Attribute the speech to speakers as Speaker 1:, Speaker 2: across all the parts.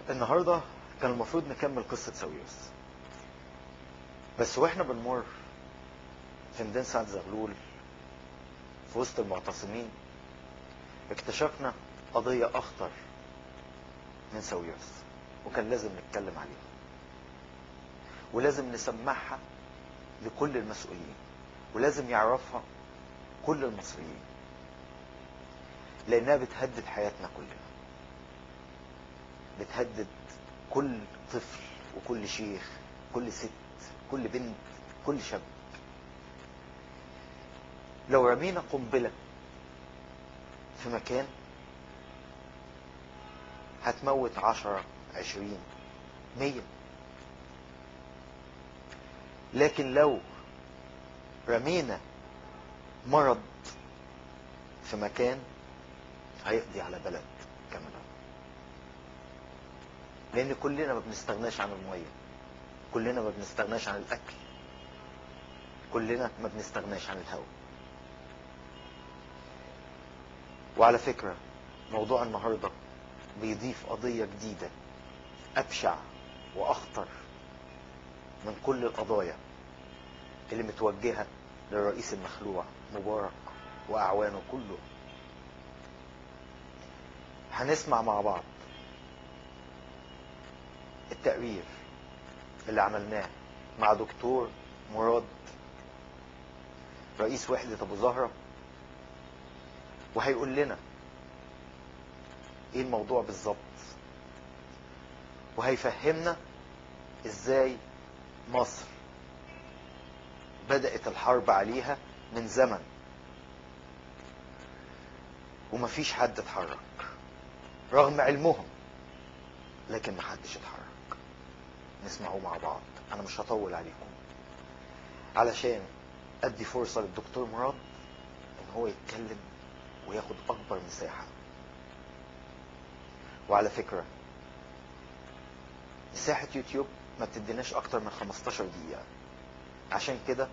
Speaker 1: النهاردة كان المفروض نكمل قصة ساويرس، بس واحنا بنمر في ميدان سعد زغلول في وسط المعتصمين اكتشفنا قضية أخطر من ساويرس، وكان لازم نتكلم عليها ولازم نسمعها لكل المسؤولين ولازم يعرفها كل المصريين، لأنها بتهدد حياتنا كلنا، بتهدد كل طفل وكل شيخ، كل ست، كل بنت، كل شاب. لو رمينا قنبلة في مكان هتموت 10 20 100، لكن لو رمينا مرض في مكان هيقضي على بلد كاملة، لان كلنا ما بنستغناش عن المية، كلنا ما بنستغناش عن الاكل، كلنا ما بنستغناش عن الهواء. وعلى فكرة موضوع النهاردة بيضيف قضية جديدة ابشع واخطر من كل القضايا اللي متوجهة للرئيس المخلوع مبارك واعوانه كله. هنسمع مع بعض التقرير اللي عملناه مع دكتور مراد رئيس وحدة ابو زهرة، وهيقول لنا ايه الموضوع بالظبط، وهيفهمنا ازاي مصر بدأت الحرب عليها من زمن ومفيش حد اتحرك رغم علمهم، لكن محدش اتحرك. نسمعوه مع بعض. انا مش هطول عليكم علشان ادي فرصة للدكتور مراد ان هو يتكلم وياخد اكبر مساحة. وعلى فكرة مساحة يوتيوب ما بتديناش اكتر من 15 دقيقة، عشان كده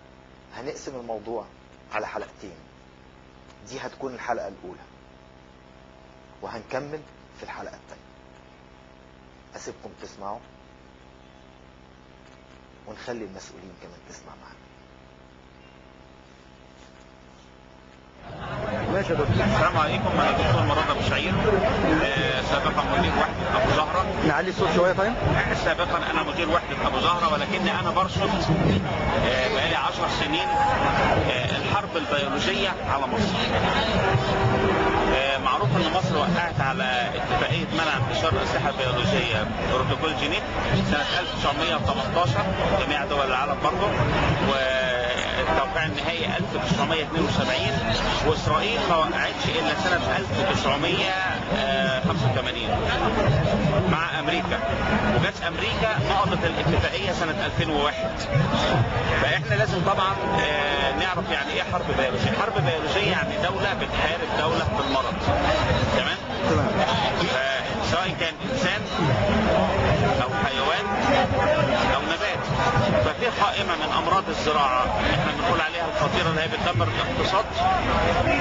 Speaker 1: هنقسم الموضوع على حلقتين. دي هتكون الحلقة الاولى وهنكمل في الحلقة الثانية. اسيبكم تسمعوا ونخلي المسؤولين كمان تسمع معانا.
Speaker 2: ماشي يا دكتور. السلام عليكم، انا دكتور مراد ابو شعير، سابقا مدير وحده ابو زهره.
Speaker 1: نعلي الصوت شويه. طيب
Speaker 2: سابقا انا مدير وحده ابو زهره، ولكني انا برصد بقالي 10 سنين الحرب البيولوجيه على مصر. معروف ان مصر وقعت على اتفاقيه منع انتشار الاسلحه البيولوجيه بروتوكول جنيف سنه 1918 جميع دول العالم برضه، والتوقيع النهائي 1972، واسرائيل ما وقعتش الا سنه 1985 مع امريكا، وجت امريكا نقضت الاتفاقيه سنه 2001. فاحنا لازم طبعا نعرف يعني ايه حرب بيولوجيه. حرب بيولوجيه يعني دوله بتحارب دوله بالمرض. تمام؟ سواء كان انسان او حيوان او نبات. ففي قائمه من امراض الزراعه احنا بنقول عليها الخطيره اللي هي بتدمر الاقتصاد،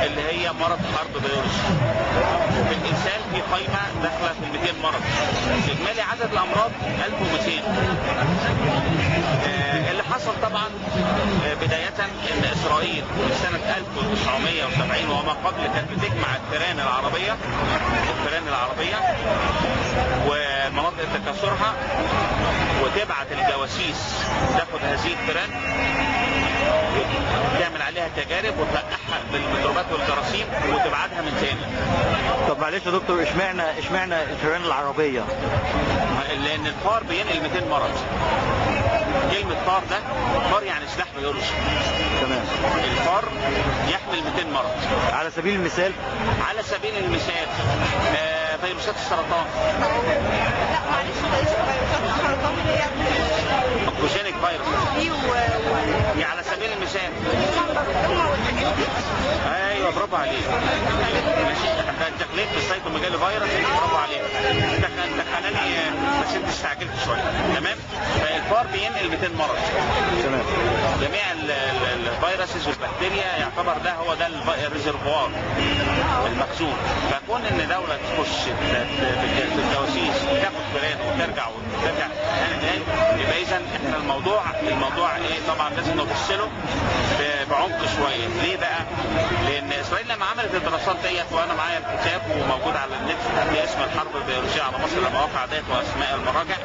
Speaker 2: اللي هي مرض حرب بيولوجي. وفي الانسان في قائمه داخله في 200 مرض. اجمالي عدد الامراض 1200. اللي حصل طبعا بدايه ان اسرائيل من سنه 1970 وما قبل كانت بتجمع الفئران العربيه ومناطق تكاثرها، وتبعت الجواسيس تاخد هذه الفئران تعمل عليها تجارب وتلقحها بالميكروبات والجراثيم وتبعتها من تاني.
Speaker 1: طب معلش يا دكتور، اشمعنى الفئران العربيه؟
Speaker 2: لان الفار بينقل 200 مرض. كلمه فار ده، فار يعني سلاح بيولوجي.
Speaker 1: تمام.
Speaker 2: الفار يحمل 200 مرض.
Speaker 1: على سبيل المثال
Speaker 2: فيروسات السرطان.
Speaker 3: لا معلش، فيروسات السرطان اللي هي
Speaker 2: اونكوجينيك فيروس
Speaker 3: دي
Speaker 2: على سبيل المثال. ايوه برافو عليك. ماشي، انت دخلت في السيتوميجالو فيروس، برافو عليك. انت خلاني بس انت استعجلت شويه. تمام. فالفار بينقل 200 مرض.
Speaker 1: تمام.
Speaker 2: جميع الفيروسز والبكتيريا يعتبر ده الريزرفوار المخزون. فكون ان دوله تخش بالجواسيس تاخد فئران وترجع وترجع تاني. يبقى اذا احنا الموضوع ايه؟ طبعا لازم نبص له بعمق شويه. ليه بقى؟ لان اسرائيل لما عملت الدراسات ديت، وانا معايا الكتاب وموجود على النت باسم الحرب البيولوجيه على مصر المواقع ديت واسماء المراجع،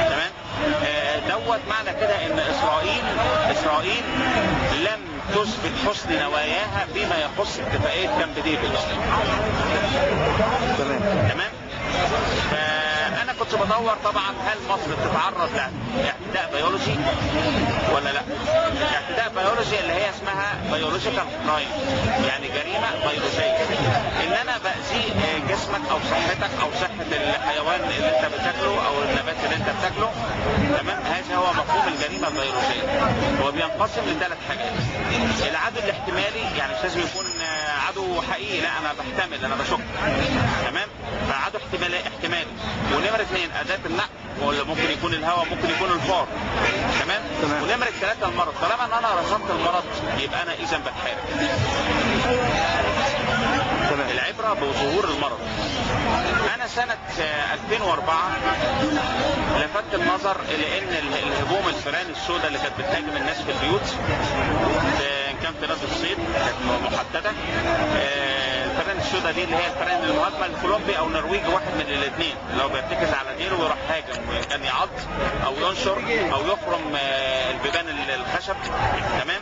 Speaker 2: تمام؟ دوت معنى كده ان اسرائيل لم تثبت حسن نواياها فيما يخص اتفاقيه كامب ديفيد. تمام. فانا كنت بدور طبعا هل مصر تتعرض لاعتداء بيولوجي ولا لا. اعتداء بيولوجي اللي هي اسمها بيولوجيكال كرايم، يعني جريمه بيولوجيه، ان انا باذي جسمك او صحتك او صحه الحيوان اللي انت بتاكله او النبات اللي انت بتاكله. تمام. هذا هو مفهوم الجريمه البيولوجيه. هو بينقسم لثلاث حاجات. العدو الاحتمالي، يعني مش لازم يكون عدو حقيقي، لا انا بحتمل، انا بشك. تمام. فعدو احتمالي. ونمرة 2 اداة النقل، ولا ممكن يكون الهواء، ممكن يكون الفار. تمام. ونمرة 3 المرض. طالما ان انا رصدت المرض يبقى انا اذا بتحارب. العبرة بظهور المرض. انا سنة 2004 لفت النظر الى ان الهجوم الفئران السوداء اللي كانت بتهاجم الناس في البيوت، كان في نادي الصيد، كانت محددة. الفئران السوداء دي اللي هي الفئران المهاجمة الكولومبي او النرويجي، واحد من الاثنين، لو بيرتكز على ديره ويروح هاجم، كان يعض او ينشر او يخرم البيبان الخشب. تمام.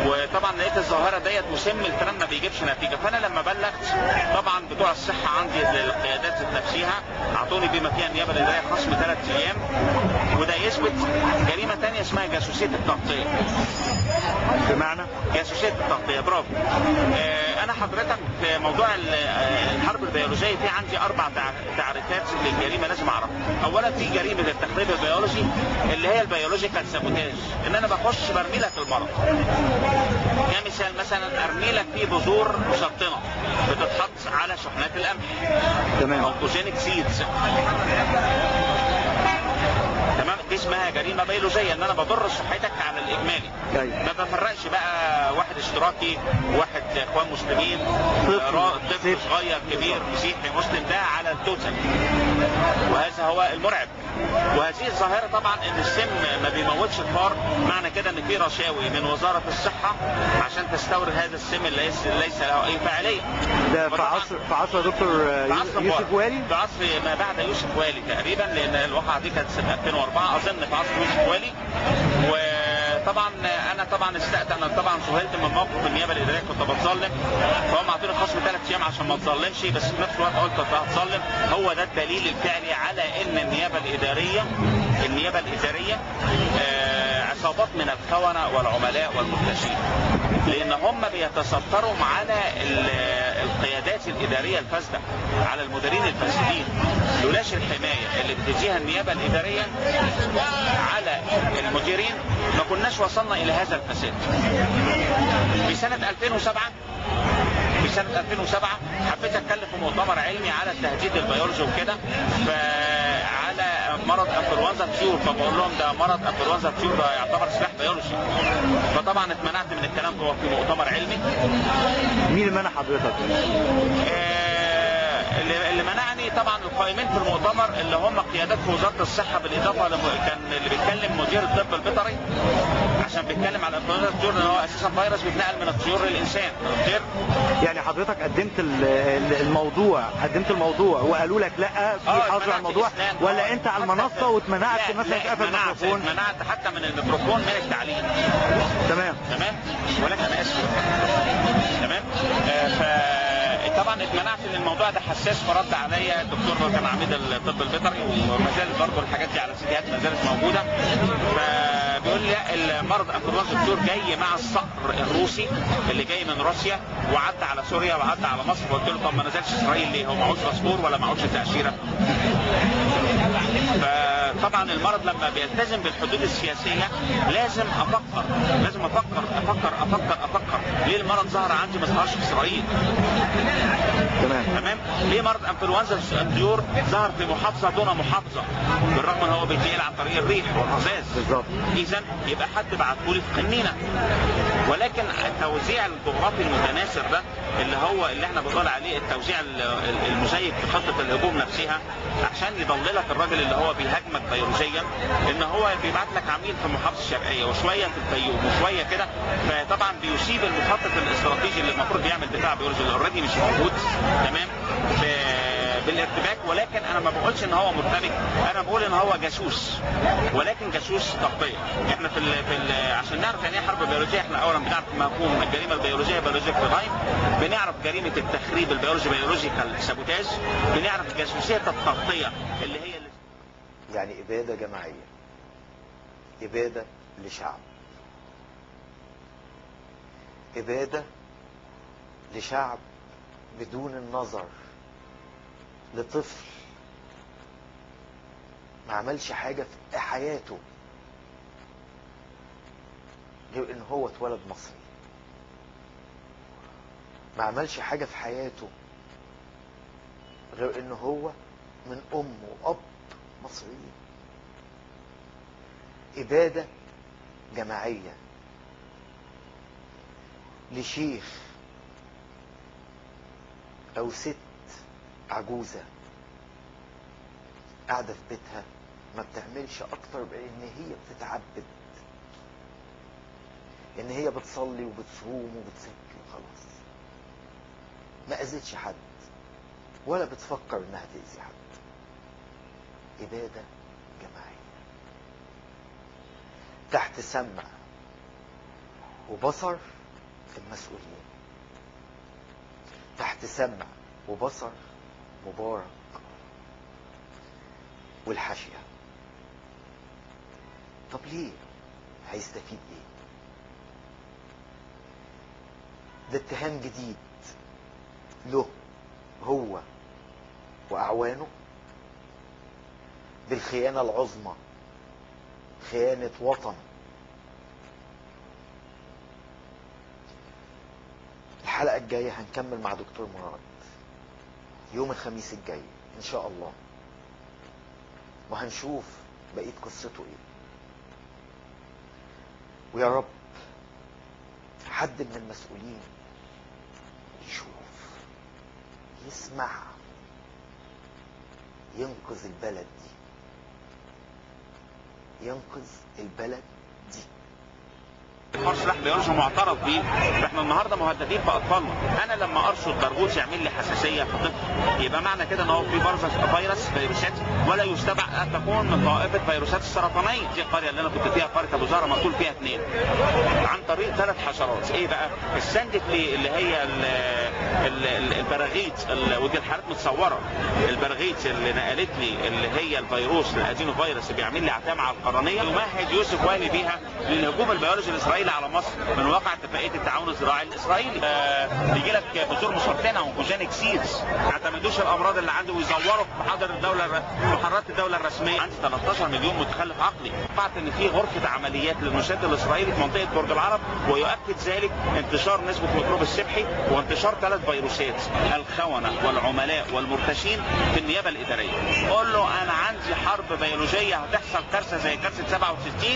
Speaker 2: وطبعا لقيت الظاهرة ديت مسم الفئران ما بيجيبش نتيجة. فانا لما بلغت طبعا بتوع الصحة عندي القيادات نفسها اعطوني بما فيها النيابة الادارية خصم 3 ايام. وده يثبت جريمة تانية اسمها جاسوسية التغطية.
Speaker 1: بمعنى؟
Speaker 2: جاسوسية التغطية. برافو. انا حضرتك في موضوع الحرب البيولوجية في عندي 4 تعريفات للجريمة لازم اعرفها. اولا في جريمة التخريب البيولوجي اللي هي البيولوجيكال سابوتاج، ان انا بخش برمي لك المرض. كمثال مثلا ارمي لك فيه بذور مسرطنة بتتحط على شحنات القمح.
Speaker 1: تمام.
Speaker 2: اوتوجينيك سيدز. تمام. دي اسمها جريمه بيولوجيه، ان انا بضر صحتك على الاجمالي. ما بفرقش بقى واحد اشتراكي، واحد اخوان مسلمين، طفل صغير كبير مسيحي مسلم، ده على التوتال. وهذا هو المرعب. وهذه الظاهره طبعا ان السم ما بيموتش الفار، معنى كده ان في رشاوي من وزاره الصحه عشان تستورد هذا السم اللي ليس له اي فاعليه.
Speaker 1: ده في عصر دكتور يوسف والي؟
Speaker 2: في عصر ما بعد يوسف والي تقريبا، لان الواقعه دي كانت سنه 2004 اظن، في عصر يوسف والي. وطبعا انا طبعا سهلت من موقف النيابه الاداريه، كنت بتظلم، فهم اعطوني خصم 3 ايام عشان ما اتظلمش، بس في نفس الوقت قلت هتظلم. هو ده الدليل الفعلي على ان النيابه الاداريه عصابات من الخونة والعملاء والمرتشين، لان هم بيتستروا على القيادات الاداريه الفاسده، على المديرين الفاسدين. لولاش الحمايه اللي بتديها النيابه الاداريه على المديرين ما كناش وصلنا الى هذا الفساد. في سنه 2007 حبيت اتكلم في مؤتمر علمي على التهديد البيولوجي وكده، على مرض انفلونزا الطيور، فبقول لهم ده مرض انفلونزا الطيور ده يعتبر سلاح بيولوجي. فطبعا اتمنعت من الكلام في مؤتمر علمي.
Speaker 1: مين اللي منع حضرتك؟
Speaker 2: اللي منعني طبعا القائمين في المؤتمر اللي هم قيادات في وزاره الصحه، بالاضافه كان اللي بيتكلم مدير الطب البيطري، عشان بيتكلم على انفلونزا الطيور اللي هو اساسا فيروس بيتنقل من الطيور للانسان.
Speaker 1: يعني حضرتك قدمت الموضوع وقالوا لك لا في حظر على الموضوع، ولا انت على المنصه واتمنعت مثلا تقفل الميكروفون؟
Speaker 2: اتمنعت حتى من الميكروفون من التعليم. تمام. ولكن انا اسف. تمام. طبعا اتمنعت ان الموضوع ده حساس، فرد عليا الدكتور كان عميد الطب البيطري، وما زالت برضه الحاجات دي على سيديات ما زالت موجوده. فبيقول لي لا، المرض انفلونزا الطيور جاي مع الصقر الروسي اللي جاي من روسيا وعدى على سوريا وعدى على مصر. فقلت له طب ما نزلش اسرائيل ليه؟ هو معهوش باسبور ولا معهوش تاشيره؟ فطبعا المرض لما بيلتزم بالحدود السياسيه لازم افكر ليه المرض ظهر عندي ما ظهرش في اسرائيل؟ تمام. ليه مرض انفلونزا الطيور ظهر في محافظه دون محافظه، بالرغم ان هو بينتقل عن طريق الريح والرذاذ؟ بالظبط. اذا يبقى حد بعته لي في قنينه. ولكن التوزيع الجغرافي المتناثر ده اللي احنا بنقول عليه التوزيع المزيف في خطه الهجوم نفسها، عشان يضللك الراي الراجل اللي هو بيهاجمك بيولوجيا ان هو بيبعت لك عميل في المحافظه الشرقيه وشويه في الفيوم وشويه كده، فطبعا بيصيب المخطط الاستراتيجي اللي المفروض بيعمل دفاع بيولوجي اللي اوريدي مش موجود تمام بالارتباك. ولكن انا ما بقولش ان هو مرتبك، انا بقول ان هو جاسوس، ولكن جاسوس تغطيه. احنا عشان نعرف يعني ايه حرب بيولوجيه، احنا اولا بنعرف مفهوم الجريمه البيولوجيه بيولوجيك كرايم، بنعرف جريمه التخريب البيولوجي بيولوجيكال سابوتاج، بنعرف جاسوسيه التغطيه اللي هي
Speaker 1: يعني اباده جماعيه، اباده لشعب، اباده لشعب بدون النظر لطفل ما عملش حاجة في حياته غير ان هو اتولد مصري، ما عملش حاجة في حياته غير ان هو من ام واب مصريين. ابادة جماعية لشيخ او ست عجوزة قاعدة في بيتها ما بتعملش اكتر بان هي بتتعبد، ان هي بتصلي وبتصوم وبتزكي وخلاص، ما اذتش حد ولا بتفكر انها تأذي حد. ابادة جماعية تحت سمع وبصر المسؤولين، تحت سمع وبصر مبارك والحاشية. طب ليه؟ هيستفيد ايه؟ ده اتهام جديد له هو واعوانه بالخيانة العظمى، خيانة وطن. الحلقة الجاية هنكمل مع دكتور مراد يوم الخميس الجاي ان شاء الله، وهنشوف بقية قصته ايه. ويا رب حد من المسؤولين يشوف يسمع ينقذ البلد دي، ينقذ البلد دي.
Speaker 2: سلاح بيولوجي معترض بيه، احنا النهارده مهددين باطفالنا. انا لما ارشد برغوث يعمل لي حساسيه في طفل، يبقى معنى كده ان هو في فيروسات ولا يستبعد ان تكون من طائفه فيروسات السرطانيه. دي القريه اللي انا كنت فيها قريه ابو زهره مقتول فيها 2 عن طريق 3 حشرات. ايه بقى؟ السندفلي اللي هي البراغيث، ودي الحالات متصوره، البراغيث اللي نقلت لي اللي هي الفيروس الادينو فيروس اللي بيعمل لي عتامه على القرنيه، يمهد يوسف وهبي بيها للهجوم البيولوجي الاسرائيلي على مصر من واقع اتفاقيه التعاون الزراعي الاسرائيلي. بيجي لك بذور مسرطنه وكوجينيك سيدز، ما اعتمدوش الامراض اللي عنده ويزوروا في محاضرات الدوله الرسميه. عندي 13 مليون متخلف عقلي. قطعت ان في غرفه عمليات للمنشات الاسرائيلي في منطقه برج العرب، ويؤكد ذلك انتشار نسبه ميكروب السبحي وانتشار 3 فيروسات، الخونه والعملاء والمرتشين في النيابه الاداريه. قول له انا عندي حرب بيولوجيه هتحصل كارثه زي كارثه 67.